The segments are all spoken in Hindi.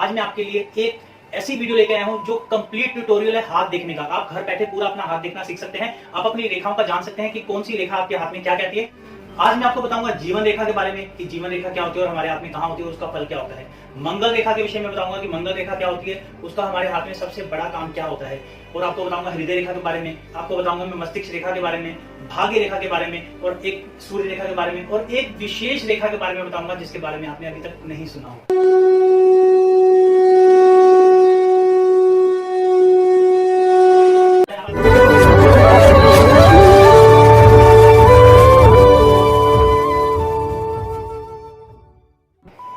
आज मैं आपके लिए एक ऐसी वीडियो लेके आया हूं जो कंप्लीट ट्यूटोरियल है हाथ देखने का। आप घर बैठे पूरा अपना हाथ देखना सीख सकते हैं। आप अपनी रेखाओं का जान सकते हैं कि कौन सी रेखा आपके हाथ में क्या कहती है। आज मैं आपको बताऊंगा जीवन रेखा के बारे में कि जीवन रेखा क्या होती है और हमारे हाथ में कहां होती है, उसका फल क्या होता है। मंगल रेखा के विषय में बताऊंगा कि मंगल रेखा क्या होती है, उसका हमारे हाथ में सबसे बड़ा काम क्या होता है। और आपको बताऊंगा हृदय रेखा के बारे में, आपको बताऊंगा मैं मस्तिष्क रेखा के बारे में, भाग्य रेखा के बारे में, और एक सूर्य रेखा के बारे में, और एक विशेष रेखा के बारे में बताऊंगा जिसके बारे में आपने अभी तक नहीं सुना हो।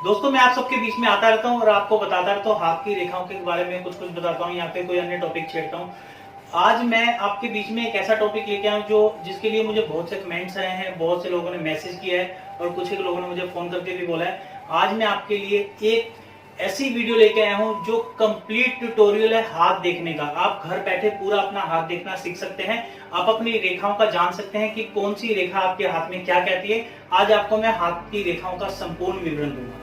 दोस्तों मैं आप सबके बीच में आता रहता हूँ और आपको बताता रहता हूँ हाथ की रेखाओं के बारे में, कुछ बताता हूँ, यहाँ पे कोई अन्य टॉपिक छेड़ता हूँ। आज मैं आपके बीच में एक ऐसा टॉपिक लेके आया हूँ जो जिसके लिए मुझे बहुत से कमेंट्स आए हैं, बहुत से लोगों ने मैसेज किया है और कुछ एक लोगों ने मुझे फोन करके भी बोला है। आज मैं आपके लिए एक ऐसी वीडियो लेके आया हूँ जो कंप्लीट ट्यूटोरियल है हाथ देखने का। आप घर बैठे पूरा अपना हाथ देखना सीख सकते हैं। आप अपनी रेखाओं का जान सकते हैं कि कौन सी रेखा आपके हाथ में क्या कहती है। आज आपको मैं हाथ की रेखाओं का संपूर्ण विवरण दूंगा।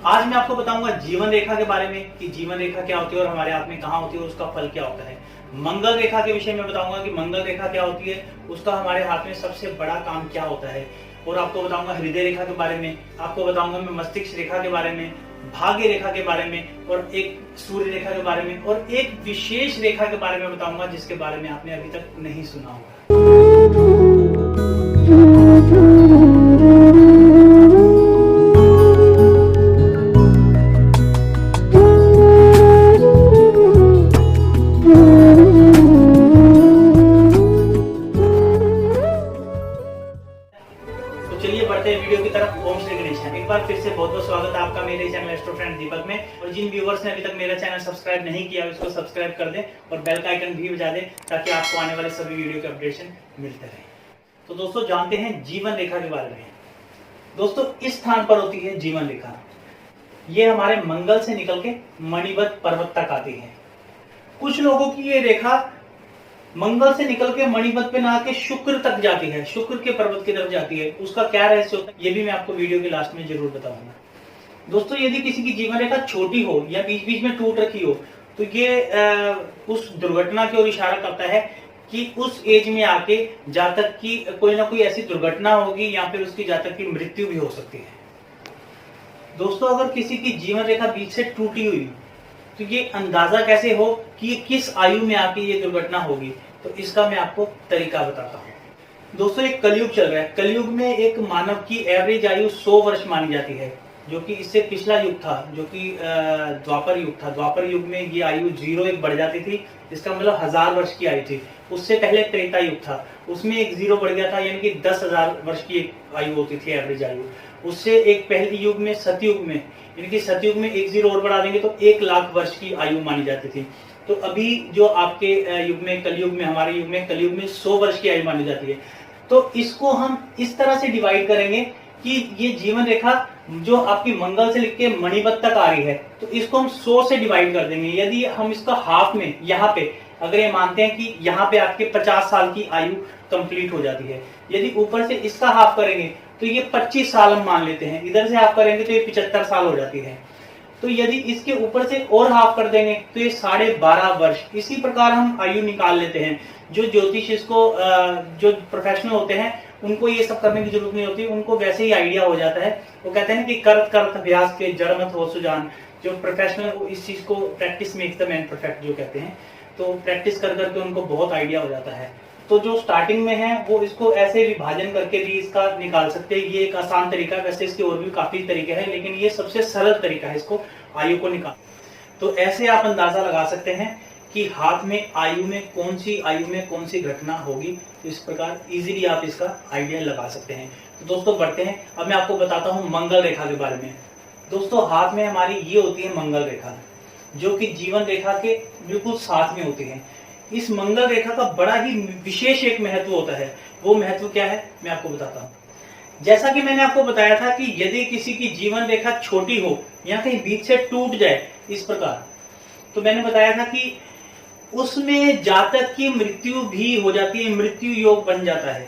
आज मैं आपको बताऊंगा जीवन रेखा के बारे में कि जीवन रेखा क्या होती है और हमारे हाथ में कहां होती है, उसका फल क्या होता है। मंगल रेखा के विषय में बताऊंगा कि मंगल रेखा क्या होती है, उसका हमारे हाथ में सबसे बड़ा काम क्या होता है। और आपको बताऊंगा हृदय रेखा के बारे में, आपको बताऊंगा मैं मस्तिष्क रेखा के बारे में, भाग्य रेखा के बारे में, और एक सूर्य रेखा के बारे में, और एक विशेष रेखा के बारे में बताऊंगा जिसके बारे में आपने अभी तक नहीं सुना होगा। वीडियो की तरफ। ओम श्री गणेश। एक बार फिर से बहुत बहुत स्वागत है आपका मेरे चैनल एस्ट्रो फ्रेंड दीपक में। और जिन व्यूवर्स ने अभी तक मेरा चैनल सब्सक्राइब नहीं किया उसको सब्सक्राइब कर दें और बेल का आइकन भी बजा दें ताकि आपको आने वाले सभी वीडियो के अपडेशन मिलते रहे। तो दोस्तों जानते हैं जीवन रेखा के बारे में। दोस्तों इस स्थान पर होती है जीवन रेखा। ये हमारे मंगल से निकल के मणिबत पर्वत तक आती है। कुछ लोगों की ये रेखा मंगल से निकल के मणिबत पे ना के शुक्र तक जाती है, शुक्र के पर्वत की तरफ जाती है। उसका क्या रहस्य होता है ये भी मैं आपको वीडियो के लास्ट में जरूर बताऊंगा। दोस्तों यदि किसी की जीवन रेखा छोटी हो या बीच बीच में टूट रखी हो तो ये उस दुर्घटना की ओर इशारा करता है कि उस एज में आके जातक की कोई ना कोई ऐसी दुर्घटना होगी या फिर उसकी जातक की मृत्यु भी हो सकती है। दोस्तों अगर किसी की जीवन रेखा बीच से टूटी हुई तो ये अंदाजा कैसे हो कि किस आयु में आके ये दुर्घटना होगी, तो इसका मैं आपको तरीका बताता हूँ। दोस्तों एक कलयुग चल रहा है। कलयुग में एक मानव की एवरेज आयु 100 वर्ष मानी जाती है, जो कि इससे पिछला युग था जो कि द्वापर युग था। द्वापर युग में ये आयु 0 एक बढ़ जाती थी, इसका मतलब 1000 वर्ष की आयु थी। उससे पहले त्रेता युग था, उसमें एक 0 बढ़ गया था, यानी कि 10,000 वर्ष की एक आयु होती थी एवरेज आयु। उससे एक पहले युग में सतयुग में, यानी कि सतयुग में एक 0 और बढ़ा देंगे तो 1 लाख वर्ष की आयु मानी जाती थी। तो अभी जो आपके युग में कलयुग में, हमारे युग में कलयुग में 100 वर्ष की आयु मानी जाती है। तो इसको हम इस तरह से डिवाइड करेंगे कि ये जीवन रेखा जो आपकी मंगल से लेके मणिबत तक आ रही है तो इसको हम 100 से डिवाइड कर देंगे। यदि हम इसका हाफ में यहाँ पे अगर ये मानते हैं कि यहाँ पे आपके 50 साल की आयु कंप्लीट हो जाती है, यदि ऊपर से इसका हाफ करेंगे तो ये 25 साल हम मान लेते हैं, इधर से हाफ करेंगे तो ये 75 साल हो जाती है। तो यदि इसके ऊपर से और हाफ कर देंगे तो ये 12.5 वर्ष। इसी प्रकार हम आयु निकाल लेते हैं। जो ज्योतिष इसको जो प्रोफेशनल होते हैं उनको ये सब करने की जरूरत नहीं होती, उनको वैसे ही आइडिया हो जाता है। वो कहते हैं कि करत करत अभ्यास के जड़ मत हो सुजान। जो प्रोफेशनल वो इस चीज को practice makes the man perfect जो कहते हैं, तो प्रैक्टिस कर करके उनको बहुत आइडिया हो जाता है। तो जो स्टार्टिंग में है वो इसको ऐसे विभाजन करके भी इसका निकाल सकते हैं। ये एक आसान तरीका है, वैसे इसके और भी काफी तरीके हैं लेकिन ये सबसे सरल तरीका है इसको आयु को निकाल। तो ऐसे आप अंदाजा लगा सकते हैं कि हाथ में आयु में कौन सी घटना होगी। तो इस प्रकार इजीली आप इसका आइडिया लगा सकते हैं। तो दोस्तों बढ़ते हैं, अब मैं आपको बताता हूँ मंगल रेखा के बारे में। दोस्तों हाथ में हमारी ये होती है मंगल रेखा, जो कि जीवन रेखा के बिल्कुल साथ में होती है। इस मंगल रेखा का बड़ा ही विशेष एक महत्व होता है। वो महत्व क्या है मैं आपको बताता हूँ। जैसा कि मैंने आपको बताया था कि यदि किसी की जीवन रेखा छोटी हो या कहीं बीच से टूट जाए इस प्रकार, तो मैंने बताया था कि उसमें जातक की मृत्यु भी हो जाती है, मृत्यु योग बन जाता है।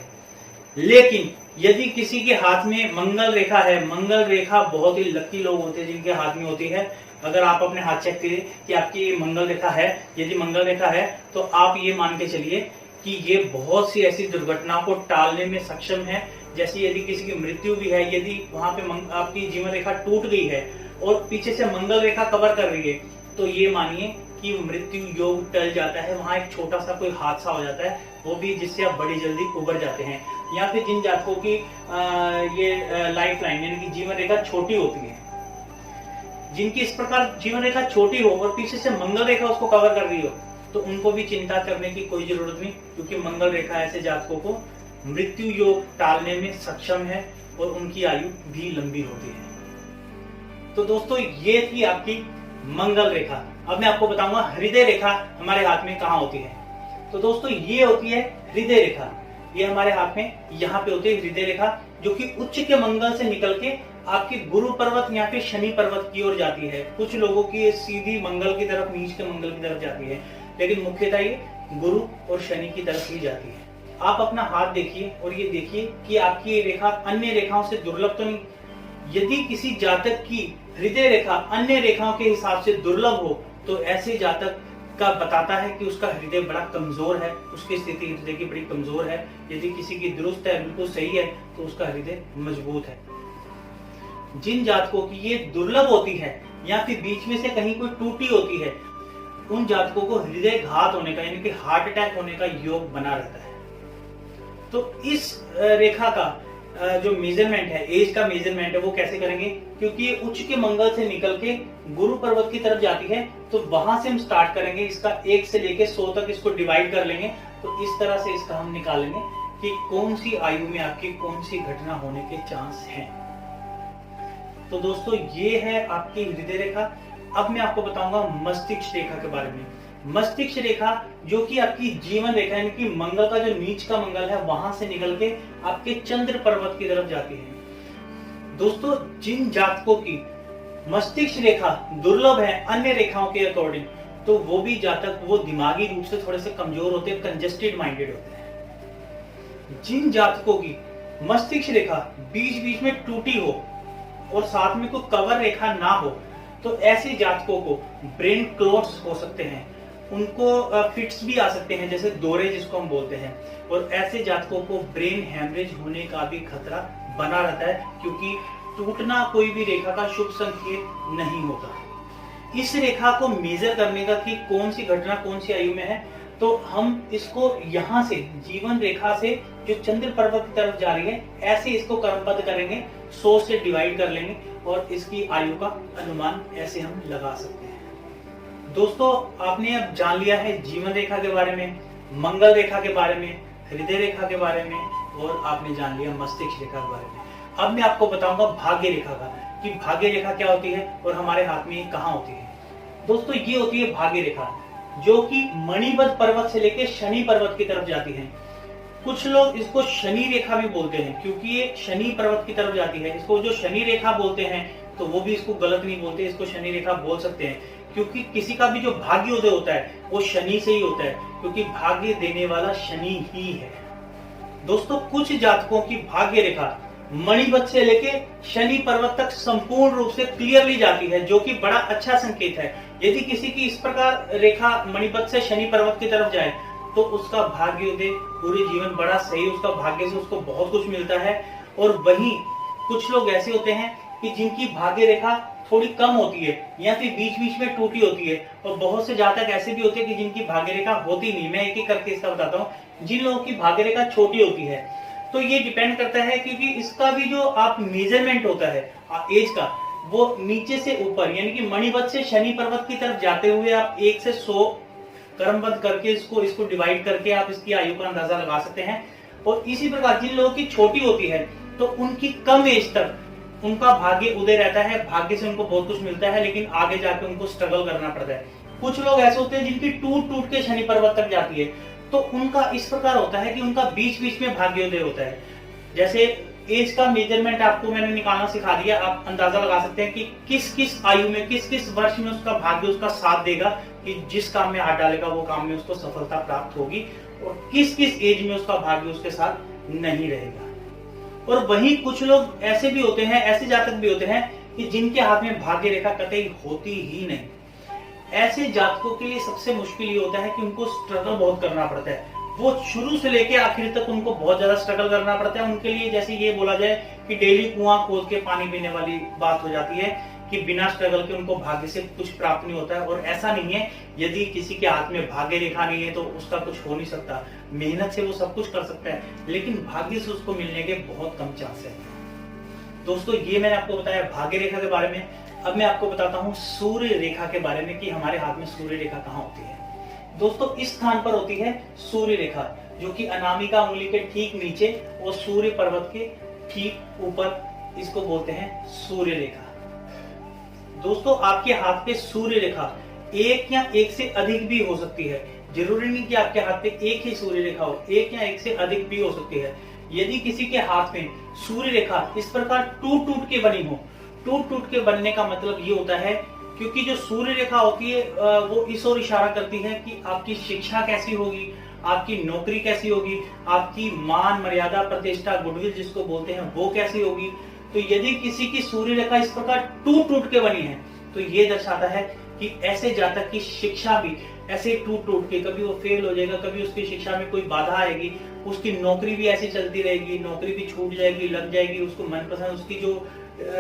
लेकिन यदि किसी के हाथ में मंगल रेखा है, मंगल रेखा बहुत ही लकी लोग होते हैं जिनके हाथ में होती है, अगर आप अपने हाथ चेक करिए कि आपकी मंगल रेखा है, यदि मंगल रेखा है तो आप ये मान के चलिए कि ये बहुत सी ऐसी दुर्घटनाओं को टालने में सक्षम है। जैसे यदि किसी की मृत्यु भी है, यदि वहां पे आपकी जीवन रेखा टूट गई है और पीछे से मंगल रेखा कवर कर रही है, तो ये मानिए कि मृत्यु योग टल जाता है। वहां एक छोटा सा कोई हादसा हो जाता है, वो भी जिससे आप बड़ी जल्दी उबर जाते हैं। या फिर जिन जातकों की ये लाइफ लाइन यानी कि जीवन रेखा छोटी होती है, जिनकी इस प्रकार जीवन रेखा छोटी हो और पीछे से मंगल रेखा उसको कवर कर रही हो, तो उनको भी चिंता करने की कोई जरूरत नहीं, क्योंकि मंगल रेखा ऐसे जातकों को मृत्यु योग टालने में सक्षम है और उनकी आयु भी लंबी होती है। तो दोस्तों ये थी आपकी मंगल रेखा। अब मैं आपको बताऊंगा हृदय रेखा हमारे हाथ में कहाँ होती है। तो दोस्तों ये होती है हृदय रेखा, ये हमारे हाथ में यहाँ पे होती है हृदय रेखा, जो कि उच्च के मंगल से निकल के आपकी गुरु पर्वत या फिर शनि पर्वत की ओर जाती है। कुछ लोगों की ये सीधी मंगल की तरफ, नीच के मंगल की तरफ जाती है, लेकिन मुख्यतः ये गुरु और शनि की तरफ ही जाती है। आप अपना हाथ देखिए और ये देखिए कि आपकी ये रेखा अन्य रेखाओं से दुर्लभ तो नहीं। यदि किसी जातक की हृदय रेखा अन्य रेखाओं के हिसाब से दुर्लभ हो, तो ऐसे जातक का बताता है कि उसका हृदय बड़ा कमजोर है, उसकी स्थिति हृदय की बड़ी कमजोर है। यदि किसी की दुरुस्त है, बिल्कुल सही है, तो उसका हृदय मजबूत है। जिन जातकों की ये दुर्लभ होती है या फिर बीच में से कहीं कोई टूटी होती है, उन जातकों को हृदय घात होने का यानी कि हार्ट अटैक होने का योग बना रहता है। तो इस रेखा का जो मेजरमेंट है, एज का मेजरमेंट है, वो कैसे करेंगे? क्योंकि ये उच्च के मंगल से निकल के गुरु पर्वत की तरफ जाती है, तो वहां से हम स्टार्ट करेंगे। इसका 1 से लेके 100 तक इसको डिवाइड कर लेंगे, तो इस तरह से इसका हम निकालेंगे कि कौन सी आयु में आपकी कौन सी घटना होने के चांस हैं। तो दोस्तों ये है आपकी हृदय रेखा। अब मैं आपको बताऊंगा मस्तिष्क रेखा के बारे में। मस्तिष्क रेखा जो कि आपकी जीवन रेखा यानी कि मंगल का जो नीच का मंगल है, वहां से निकल के आपके चंद्र पर्वत की तरफ जाती है। दोस्तों जिन जातकों की मस्तिष्क रेखा दुर्लभ है अन्य रेखाओं के अकॉर्डिंग, तो वो भी जातक वो दिमागी रूप से थोड़े से कमजोर होते हैं, कंजेस्टेड माइंडेड होते हैं। जिन जातकों की मस्तिष्क रेखा बीच बीच में टूटी हो और साथ में कोई कवर रेखा ना हो, तो ऐसे जातकों को ब्रेन क्लॉट्स हो सकते हैं, उनको फिट्स भी आ सकते हैं, जैसे दौरे जिसको हम बोलते हैं। और ऐसे जातकों को ब्रेन हैमरेज होने का भी खतरा बना रहता है, क्योंकि टूटना कोई भी रेखा का शुभ संकेत नहीं होता। इस रेखा को मेजर करने का कि कौन सी घटना कौन सी आयु में है, तो हम इसको यहाँ से जीवन रेखा से जो चंद्र पर्वत की तरफ जा रही है, ऐसे इसको क्रमबद्ध करेंगे, 100 से डिवाइड कर लेंगे और इसकी आयु का अनुमान ऐसे हम लगा सकते हैं। दोस्तों आपने अब जान लिया है जीवन रेखा के बारे में, मंगल रेखा के बारे में, हृदय रेखा के बारे में, और आपने जान लिया मस्तिष्क रेखा के बारे में। अब मैं आपको बताऊंगा भाग्य रेखा का, कि भाग्य रेखा क्या होती है और हमारे हाथ में ये कहाँ होती है। दोस्तों ये होती है भाग्य रेखा, जो कि मणिबद्ध पर्वत से लेकर शनि पर्वत की तरफ जाती है। कुछ लोग इसको शनि रेखा भी बोलते हैं, क्योंकि ये शनि पर्वत की तरफ जाती है। इसको जो शनि रेखा बोलते हैं, तो वो भी इसको गलत नहीं बोलते, इसको शनि रेखा बोल सकते हैं, क्योंकि किसी का भी जो भाग्योदय होता है वो शनि से ही होता है, क्योंकि भाग्य देने वाला शनि ही है। दोस्तों कुछ जातकों की भाग्य रेखा मणिबद्ध से लेके शनि पर्वत तक संपूर्ण रूप से क्लियरली जाती है, जो कि बड़ा अच्छा संकेत है। यदि किसी की इस प्रकार रेखा मणिबद्ध से शनि पर्वत की तरफ जाए, तो उसका भाग्योदय पूरे जीवन बड़ा सही, उसका भाग्य से उसको बहुत कुछ मिलता है। और वहीं कुछ लोग ऐसे होते हैं कि जिनकी भाग्य रेखा थोड़ी कम होती है या फिर बीच बीच में टूटी होती है, और बहुत से जातक ऐसे भी होते हैं कि जिनकी भाग्य रेखा होती नहीं। मैं एक एक करके इसका बताता हूँ। जिन लोगों की भाग्य रेखा छोटी होती है, तो ये डिपेंड करता है, क्योंकि इसका भी जो आप मेजरमेंट होता है एज का, वो नीचे से ऊपर यानी कि मणिबद्ध से शनि पर्वत की तरफ जाते हुए आप 1 से 100 क्रमबद्ध करके इसको डिवाइड करके आप इसकी आयु का अंदाजा लगा सकते हैं। और इसी प्रकार जिन लोगों की छोटी होती है, तो उनकी कम एज तक उनका भाग्य उदय रहता है, भाग्य से उनको बहुत कुछ मिलता है, लेकिन आगे जाके उनको स्ट्रगल करना पड़ता है। कुछ लोग ऐसे होते हैं जिनकी टूट टूट के शनि पर्वत तक जाती है, तो उनका इस प्रकार होता है कि उनका बीच बीच में भाग्योदय होता है। जैसे एज का मेजरमेंट आपको मैंने निकालना सिखा दिया, आप अंदाजा लगा सकते हैं कि किस किस आयु में, किस किस वर्ष में उसका भाग्य उसका साथ देगा, कि जिस काम में हाथ डालेगा वो काम में उसको सफलता प्राप्त होगी, और किस किस एज में उसका भाग्य उसके साथ नहीं रहेगा। और वहीं कुछ लोग ऐसे भी होते हैं, ऐसे जातक भी होते हैं कि जिनके हाथ में भाग्य रेखा कतई होती ही नहीं। ऐसे जातकों के लिए सबसे मुश्किल ये होता है कि उनको स्ट्रगल बहुत करना पड़ता है। वो शुरू से लेके आखिर तक उनको बहुत ज्यादा स्ट्रगल करना पड़ता है। उनके लिए जैसे ये बोला जाए कि डेली कुआं खोद के पानी पीने वाली बात हो जाती है कि बिना स्ट्रगल के उनको भाग्य से कुछ प्राप्त नहीं होता है। और ऐसा नहीं है, यदि किसी के हाथ में भाग्य रेखा नहीं है तो उसका कुछ हो नहीं सकता। मेहनत से वो सब कुछ कर सकता है, लेकिन भाग्य से उसको मिलने के बहुत कम चांस है। दोस्तों, ये मैंने आपको बताया भाग्य रेखा के बारे में। अब मैं आपको बताता हूँ सूर्य रेखा के बारे में कि हमारे हाथ में सूर्य रेखा कहाँ होती है। दोस्तों, इस स्थान पर होती है सूर्य रेखा, जो कि अनामिका उंगली के ठीक नीचे और सूर्य पर्वत के ठीक ऊपर, इसको बोलते हैं सूर्य रेखा। दोस्तों, आपके हाथ पे सूर्य रेखा एक या एक से अधिक भी हो सकती है। जरूरी नहीं कि आपके हाथ पे एक ही सूर्य रेखा हो, एक या एक से अधिक भी हो सकती है। यदि किसी के हाथ में सूर्य रेखा इस प्रकार टूट टूट के बनी हो, टूट टूट के बनने का मतलब ये होता है क्योंकि जो सूर्य रेखा होती है वो इस ओर इशारा करती है कि आपकी शिक्षा कैसी होगी, आपकी नौकरी कैसी होगी, आपकी मान मर्यादा प्रतिष्ठा गुडविल जिसको बोलते हैं वो कैसी होगी। तो यदि किसी की सूर्य रेखा इस प्रकार टूट टूट के बनी है तो ये दर्शाता है कि ऐसे जातक की शिक्षा भी ऐसे टूट टूट के, कभी वो फेल हो जाएगा, कभी उसकी शिक्षा में कोई बाधा आएगी, उसकी नौकरी भी ऐसी चलती रहेगी, नौकरी भी छूट जाएगी, लग जाएगी, उसको मनपसंद उसकी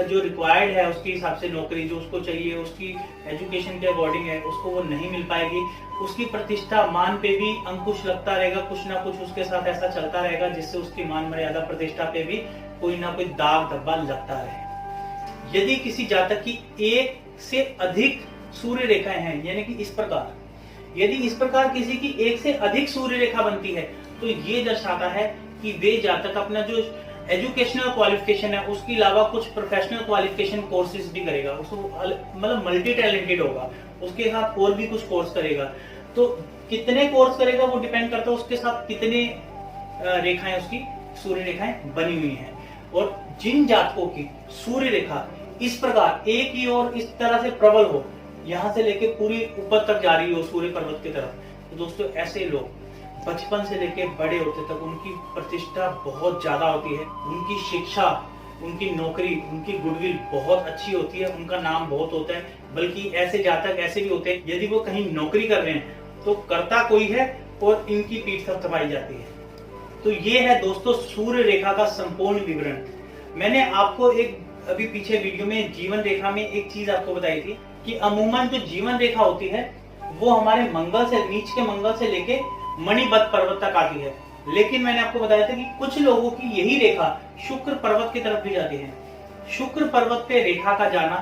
जो रिक्वायर्ड है उसके हिसाब से नौकरी जो उसको चाहिए, उसकी एजुकेशन के अकॉर्डिंग है, उसको वो नहीं मिल पाएगी। उसकी प्रतिष्ठा मान पे भी अंकुश लगता रहेगा, कुछ ना कुछ उसके साथ ऐसा चलता रहेगा जिससे उसकी मान मर्यादा प्रतिष्ठा पे भी कोई ना कोई दाग धब्बा लगता रहे। यदि किसी जातक की एक से अधिक सूर्य रेखाएं हैं, यानी कि इस प्रकार, यदि इस प्रकार किसी की एक से अधिक सूर्य रेखा बनती है तो ये दर्शाता है कि वे जातक अपना जो एजुकेशनल क्वालिफिकेशन है उसके अलावा कुछ प्रोफेशनल क्वालिफिकेशन कोर्सेज भी करेगा। उसको मतलब मल्टी टैलेंटेड होगा, उसके साथ और भी कुछ कोर्स करेगा। तो कितने कोर्स करेगा वो डिपेंड करता है उसके साथ कितने रेखाएं उसकी सूर्य रेखाएं बनी हुई हैं। और जिन जातकों की सूर्य रेखा इस प्रकार एक ही और इस तरह से प्रबल हो, यहाँ से लेके पूरी ऊपर तक जा रही हो सूर्य पर्वत की तरफ, तो दोस्तों ऐसे लोग बचपन से लेके बड़े होते तक उनकी प्रतिष्ठा बहुत ज्यादा होती है, उनकी शिक्षा, उनकी नौकरी, उनकी गुडविल बहुत अच्छी होती है, उनका नाम बहुत होता है। बल्कि ऐसे जातक ऐसे भी होते हैं, यदि वो कहीं नौकरी कर रहे हैं तो करता कोई है और इनकी पीठ थपथपाई जाती है। तो ये है दोस्तों सूर्य रेखा का संपूर्ण विवरण। मैंने आपको एक अभी पीछे वीडियो में जीवन रेखा में एक चीज आपको बताई थी कि अमूमन जो जीवन रेखा होती है वो हमारे मंगल से, नीच के मंगल से लेके मणिबद्ध पर्वत तक आती है। लेकिन मैंने आपको बताया था कि कुछ लोगों की यही रेखा शुक्र पर्वत की तरफ भी जाती है। शुक्र पर्वत पे रेखा का जाना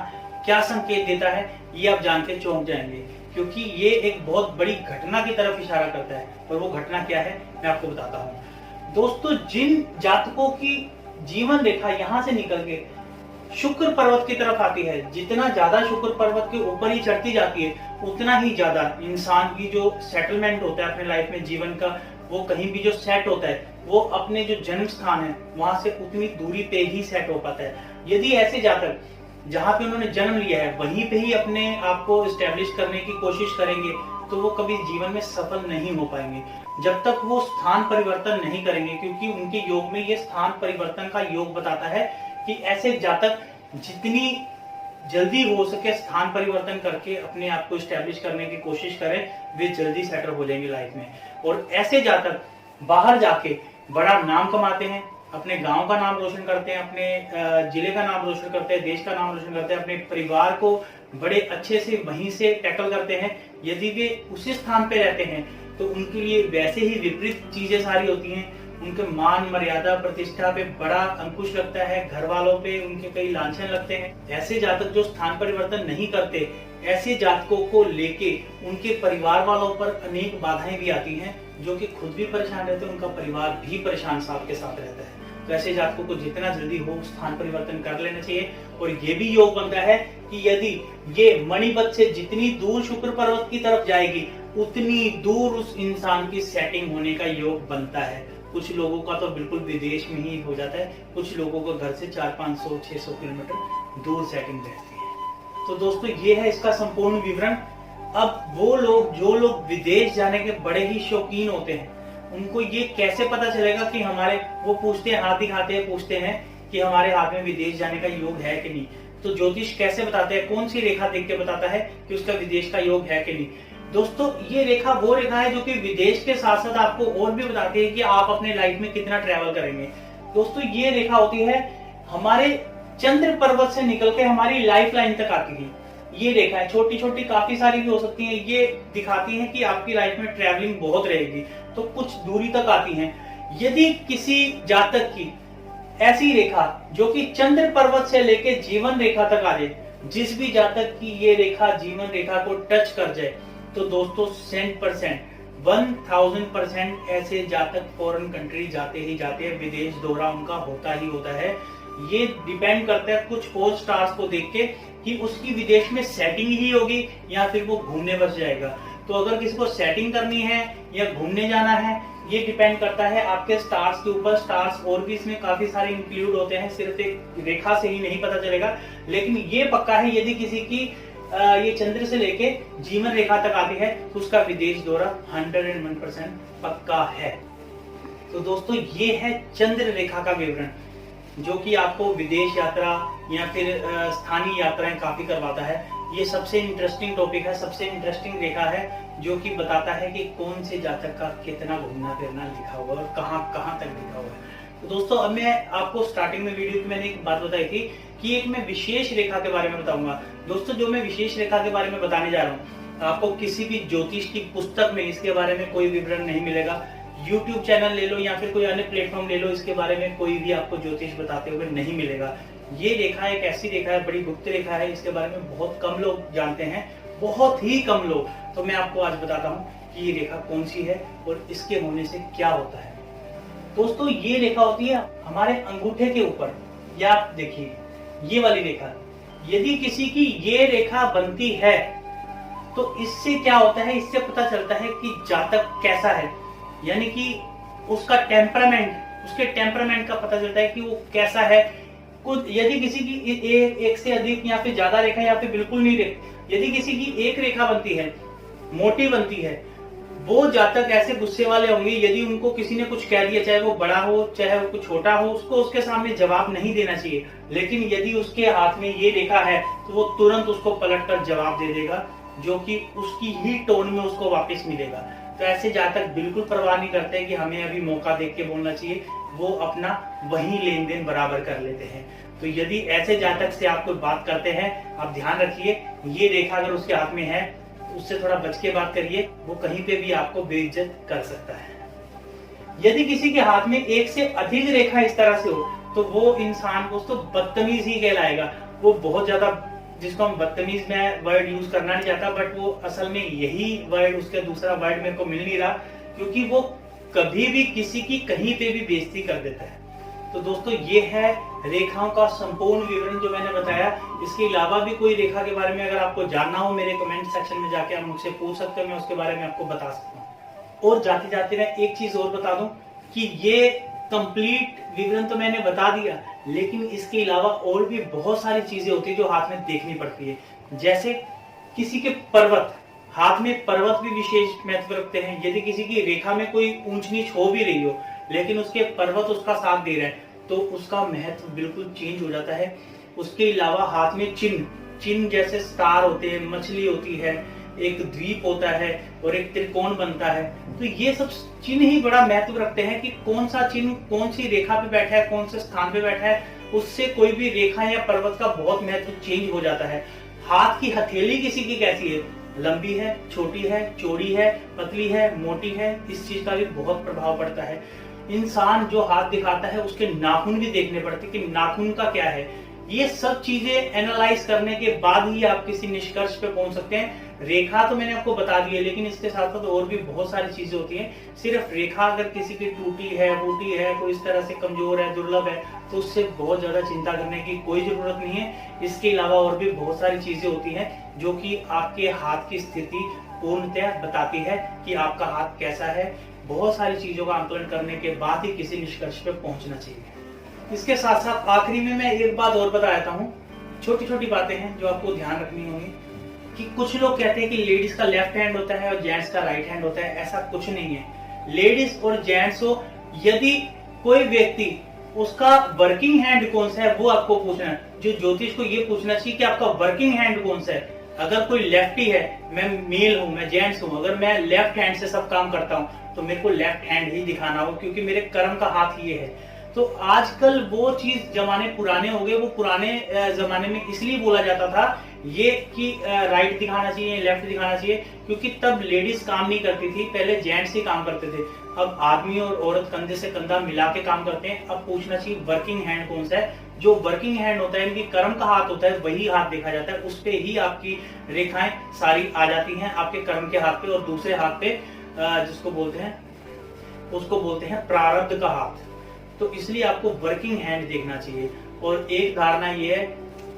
क्या संकेत देता है ये आप जान के चौंक जाएंगे, क्योंकि ये एक बहुत बड़ी घटना की तरफ इशारा करता है। और वो घटना क्या है मैं आपको बताता हूँ। दोस्तों, जिन जातकों की जीवन रेखा यहाँ से निकल के शुक्र पर्वत की तरफ आती है, जितना ज्यादा शुक्र पर्वत के ऊपर ही चढ़ती जाती है उतना ही ज्यादा इंसान की जो सेटलमेंट होता है अपने लाइफ में जीवन का, वो कहीं भी जो सेट होता है वो अपने जो जन्म स्थान है वहां से उतनी दूरी पे ही सेट हो पाता है। यदि ऐसे जातक जहां पे उन्होंने जन्म लिया है वहीं पे ही अपने आप को स्टैब्लिश करने की कोशिश करेंगे तो वो कभी जीवन में सफल नहीं हो पाएंगे जब तक वो स्थान परिवर्तन नहीं करेंगे, क्योंकि उनके योग में ये स्थान परिवर्तन का योग बताता है कि ऐसे जातक जितनी जल्दी हो सके स्थान परिवर्तन करके अपने आप को स्टैब्लिश करने की कोशिश करें, वे जल्दी सेटल हो जाएंगे लाइफ में। और ऐसे जातक बाहर जाके बड़ा नाम कमाते हैं, अपने गांव का नाम रोशन करते हैं, अपने जिले का नाम रोशन करते हैं, देश का नाम रोशन करते हैं, अपने परिवार को बड़े अच्छे से वहीं से टैकल करते हैं। यदि वे उसी स्थान पे रहते हैं तो उनके लिए वैसे ही विपरीत चीजें सारी होती हैं। उनके मान मर्यादा प्रतिष्ठा पे बड़ा अंकुश लगता है, घर वालों पे उनके कई लांछन लगते हैं। ऐसे जातक जो स्थान परिवर्तन नहीं करते, ऐसे जातकों को लेके उनके परिवार वालों पर अनेक बाधाएं भी आती हैं, जो कि खुद भी परेशान रहते हैं, उनका परिवार भी परेशान साथ के साथ रहता है। तो ऐसे जातकों को जितना जल्दी हो स्थान परिवर्तन कर लेना चाहिए। और ये भी योग बनता है कि यदि ये मणिबद्ध से जितनी दूर शुक्र पर्वत की तरफ जाएगी उतनी दूर उस इंसान की सेटिंग होने का योग बनता है। कुछ लोगों का तो बिल्कुल विदेश में ही हो जाता है, कुछ लोगों को घर से 400-500-600 किलोमीटर दूर सेटिंग रहती है। तो दोस्तों ये है इसका संपूर्ण विवरण। अब वो लोग जो लोग विदेश जाने के बड़े ही शौकीन होते हैं उनको ये कैसे पता चलेगा कि वो पूछते हैं, हाथ दिखाते हैं, पूछते हैं कि हमारे हाथ में विदेश जाने का योग है कि नहीं। तो ज्योतिष कैसे बताते हैं, कौन सी रेखा देख के बताता है कि उसका विदेश का योग है कि नहीं। दोस्तों ये रेखा वो रेखा है जो कि विदेश के साथ साथ आपको और भी बताती है कि आप अपने लाइफ में कितना ट्रैवल करेंगे। दोस्तों ये रेखा होती है हमारे चंद्र पर्वत से निकल के हमारी लाइफ लाइन तक आती है। ये रेखा है, छोटी छोटी काफी सारी भी हो सकती है, ये दिखाती है कि आपकी लाइफ में ट्रैवलिंग बहुत रहेगी, तो कुछ दूरी तक आती है। यदि किसी जातक की ऐसी रेखा जो कि चंद्र पर्वत से लेके जीवन रेखा तक आ जाए, जिस भी जातक की ये रेखा जीवन रेखा को टच कर जाए, तो दोस्तों 1000% ऐसे जातक फॉरेन कंट्री जाते ही जाते हैं, विदेश दौरा उनका होता ही होता है। ये डिपेंड करता है कुछ और स्टार्स को देख के कि उसकी विदेश में सेटिंग ही होगी या फिर वो घूमने बस जाएगा। तो अगर किसी को सेटिंग करनी है या घूमने जाना है, ये डिपेंड करता है आपके स्टार्स के ऊपर। स्टार्स और भी इसमें काफी सारे इंक्लूड होते हैं, सिर्फ एक रेखा से ही नहीं पता चलेगा। लेकिन ये पक्का है यदि किसी की ये चंद्र से लेके जीवन रेखा तक आती है तो उसका विदेश दौरा 101% पक्का है। तो दोस्तों ये है चंद्र रेखा का विवरण, जो कि आपको विदेश यात्रा या फिर स्थानीय यात्राएं काफी करवाता है। ये सबसे इंटरेस्टिंग टॉपिक है, सबसे इंटरेस्टिंग रेखा है, जो कि बताता है कि कौन से जातक का कितना घूमना फिरना लिखा हुआ है और कहां तक लिखा हुआ है। तो दोस्तों अब मैं आपको स्टार्टिंग में वीडियो की मैंने एक बात बताई थी कि एक मैं विशेष रेखा के बारे में बताऊंगा। दोस्तों जो मैं विशेष रेखा के बारे में बताने जा रहा हूँ, आपको किसी भी ज्योतिष की पुस्तक में इसके बारे में कोई विवरण नहीं मिलेगा। YouTube चैनल ले लो या फिर कोई अन्य प्लेटफॉर्म ले लो, इसके बारे में कोई भी आपको ज्योतिष बताते हुए नहीं मिलेगा। ये रेखा एक ऐसी रेखा है, बड़ी गुप्त रेखा है, इसके बारे में बहुत कम लोग जानते हैं, बहुत ही कम लोग। तो मैं आपको आज बताता हूँ कि ये रेखा कौन सी है और इसके होने से क्या होता है। दोस्तों ये रेखा होती है हमारे अंगूठे के ऊपर, या आप देखिए ये वाली रेखा, यदि किसी की ये रेखा बनती है तो इससे क्या होता है, इससे पता चलता है कि जातक कैसा है, यानी कि उसका टेम्परामेंट, उसके टेम्परामेंट का पता चलता है कि वो कैसा है। कुछ यदि किसी की एक से अधिक या फिर ज्यादा रेखा या फिर बिल्कुल नहीं रेखा, यदि किसी की एक रेखा बनती है, मोटी बनती है, वो जातक ऐसे गुस्से वाले होंगे, यदि उनको किसी ने कुछ कह दिया, चाहे वो बड़ा हो चाहे वो छोटा हो, उसको उसके सामने जवाब नहीं देना चाहिए। लेकिन यदि उसके हाथ में ये रेखा है तो वो तुरंत उसको पलटकर जवाब दे देगा, जो कि उसकी ही टोन में उसको वापस मिलेगा। तो ऐसे जातक बिल्कुल परवाह नहीं करते कि हमें अभी मौका देख के बोलना चाहिए, वो अपना वही लेन देन बराबर कर लेते हैं। तो यदि ऐसे जातक से आप कोई बात करते हैं, आप ध्यान रखिए ये रेखा अगर उसके हाथ में है उससे थोड़ा बच के बात करिए, वो कहीं पे भी आपको बेइज्जत कर सकता है। यदि किसी के हाथ में एक से अधिक रेखा इस तरह से हो तो वो इंसान को तो बदतमीज ही कहलाएगा। वो बहुत ज्यादा, जिसको हम बदतमीज में वर्ड यूज करना नहीं चाहता, बट वो असल में यही वर्ड, उसका दूसरा वर्ड मेरे को मिल नहीं रहा, क्योंकि वो कभी भी किसी की कहीं पे भी बेइज्जती कर देता है। तो दोस्तों ये है रेखाओं का संपूर्ण विवरण जो मैंने बताया। इसके अलावा भी कोई रेखा के बारे में अगर आपको जानना हो, मेरे कमेंट सेक्शन में जाके आप मुझसे पूछ सकते हो, मैं उसके बारे में आपको बता सकता हूँ। और जाते जाते मैं एक चीज और बता दूं कि ये कंप्लीट विवरण तो मैंने बता दिया, लेकिन इसके अलावा और भी बहुत सारी चीजें होती है जो हाथ में देखनी पड़ती है। जैसे किसी के पर्वत, हाथ में पर्वत भी विशेष महत्व रखते हैं। यदि किसी की रेखा में कोई ऊंच नीच हो भी रही हो, लेकिन उसके पर्वत उसका साथ दे रहा है, तो उसका महत्व बिल्कुल चेंज हो जाता है। उसके अलावा हाथ में चिन्ह, चिन्ह जैसे स्टार होते हैं, मछली होती है, एक द्वीप होता है और एक त्रिकोण बनता है। तो ये सब चिन्ह ही बड़ा महत्व रखते हैं कि कौन सा चिन्ह कौन सी रेखा पे बैठा है, कौन से स्थान पे बैठा है, उससे कोई भी रेखा या पर्वत का बहुत महत्व चेंज हो जाता है। हाथ की हथेली किसी की कैसी है, लंबी है, छोटी है, चौड़ी है, पतली है, मोटी है, इस चीज का भी बहुत प्रभाव पड़ता है। इंसान जो हाथ दिखाता है उसके नाखून भी देखने पड़ते कि नाखून का क्या है। ये सब चीजें एनालाइज करने के बाद ही आप किसी निष्कर्ष पे पहुंच सकते हैं। रेखा तो मैंने आपको बता दी है, लेकिन इसके साथ साथ और भी बहुत सारी चीजें होती हैं। सिर्फ रेखा अगर किसी की टूटी है, फूटी है, कोई इस तरह से कमजोर है, दुर्लभ है, तो उससे बहुत ज्यादा चिंता करने की कोई जरूरत नहीं है। इसके अलावा और भी बहुत सारी चीजें होती हैं जो कि आपके हाथ की स्थिति पूर्णतः बताती है कि आपका हाथ कैसा है। बहुत सारी चीजों का आंकलन करने के बाद ही किसी निष्कर्ष पे पहुंचना चाहिए। इसके साथ साथ आखिरी में मैं एक बात और बता देता हूँ, छोटी छोटी बातें हैं जो आपको ध्यान रखनी होगी। कि कुछ लोग कहते हैं कि लेडीज का लेफ्ट हैंड होता है और जेंट्स का राइट हैंड होता है, ऐसा कुछ नहीं है। लेडीज और जेंट्स हो, यदि कोई व्यक्ति उसका वर्किंग हैंड कौन सा है वो आपको पूछना है। जो ज्योतिष को ये पूछना चाहिए कि आपका वर्किंग हैंड कौन सा है। अगर कोई लेफ्टी है, मैं मेल हूं, मैं जेंट्स हूं, अगर मैं लेफ्ट हैंड से सब काम करता हूं तो मेरे को लेफ्ट हैंड ही दिखाना हो, क्योंकि मेरे कर्म का हाथ ये है। तो आजकल वो चीज जमाने पुराने हो गए। वो पुराने जमाने में इसलिए बोला जाता था ये कि राइट दिखाना चाहिए, लेफ्ट दिखाना चाहिए, क्योंकि तब लेडीज काम नहीं करती थी, पहले जेंट्स ही काम करते थे। अब आदमी और औरत कंधे से कंधा मिला के काम करते हैं। अब पूछना चाहिए वर्किंग हैंड कौन सा है। जो वर्किंग हैंड होता है, इनकी कर्म का हाथ होता है, वही हाथ देखा जाता है। उस पे ही आपकी रेखाएं सारी आ जाती हैं, आपके कर्म के हाथ पे। और दूसरे हाथ पे जिसको बोलते हैं, उसको बोलते हैं प्रारब्ध का हाथ। तो इसलिए आपको वर्किंग हैंड देखना चाहिए। और एक धारणा ये है,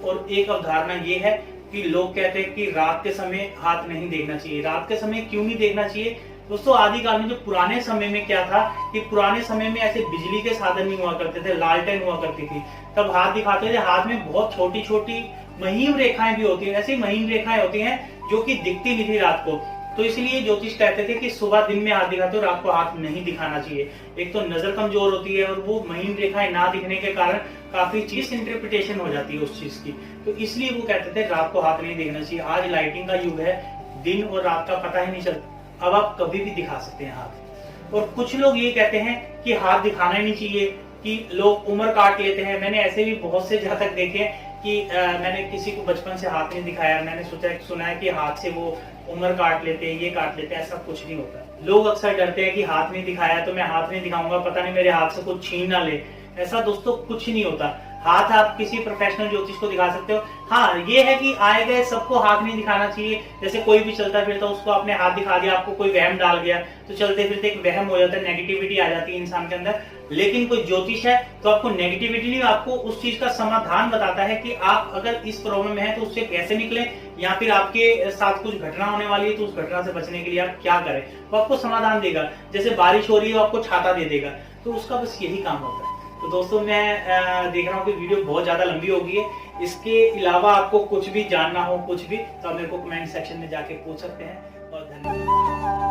और एक अवधारणा ये है कि लोग कहते हैं कि रात के समय हाथ नहीं देखना चाहिए। रात के समय क्यों नहीं देखना चाहिए दोस्तों? आदिकाल में जो पुराने समय में क्या था कि पुराने समय में ऐसे बिजली के साधन नहीं हुआ करते थे, लालटेन हुआ करती थी, तब हाथ दिखाते थे। हाथ में बहुत छोटी छोटी महीन रेखाएं भी होती है, ऐसी महीन रेखाएं होती हैं जो कि दिखती नहीं थी रात को। तो इसलिए ज्योतिष कहते थे कि सुबह दिन में हाथ दिखाते हो, रात को हाथ नहीं दिखाना चाहिए। एक तो नजर कमजोर होती है, और वो महीन रेखाएं ना दिखने के कारण काफी चीज इंटरप्रिटेशन हो जाती है उस चीज की। तो इसलिए वो कहते थे रात को हाथ नहीं देखना चाहिए। आज लाइटिंग का युग है, दिन और रात का पता ही नहीं चलता, अब आप कभी भी दिखा सकते हैं हाथ। और कुछ लोग ये कहते हैं कि हाथ दिखाना ही नहीं चाहिए, कि लोग उम्र काट लेते हैं। मैंने ऐसे भी बहुत से जातक देखे हैं कि मैंने किसी को बचपन से हाथ नहीं दिखाया, मैंने सुना है कि हाथ से वो उम्र काट लेते हैं, ये काट लेते हैं। ऐसा कुछ नहीं होता। लोग अक्सर डरते हैं कि हाथ नहीं दिखाया तो मैं हाथ नहीं दिखाऊंगा, पता नहीं मेरे हाथ से कुछ छीन ना ले। ऐसा दोस्तों कुछ नहीं होता। हाथ आप किसी प्रोफेशनल ज्योतिष को दिखा सकते हो। हाँ, ये है कि आए गए सबको हाथ नहीं दिखाना चाहिए। जैसे कोई भी चलता फिरता उसको आपने हाथ दिखा दिया, आपको कोई वहम डाल गया, तो चलते फिरते एक वहम हो जाता है, नेगेटिविटी आ जाती है इंसान के अंदर। लेकिन कोई ज्योतिष है तो आपको नेगेटिविटी नहीं, आपको उस चीज का समाधान बताता है कि आप अगर इस प्रॉब्लम में है तो उससे कैसे निकले, या फिर आपके साथ कुछ घटना होने वाली है तो उस घटना से बचने के लिए आप क्या करें, वो आपको समाधान देगा। जैसे बारिश हो रही है, आपको छाता दे देगा। तो उसका बस यही काम होता है। तो दोस्तों, मैं देख रहा हूँ कि वीडियो बहुत ज्यादा लंबी हो गई है। इसके अलावा आपको कुछ भी जानना हो, कुछ भी, तो आप मेरे को कमेंट सेक्शन में जाके पूछ सकते हैं। और धन्यवाद।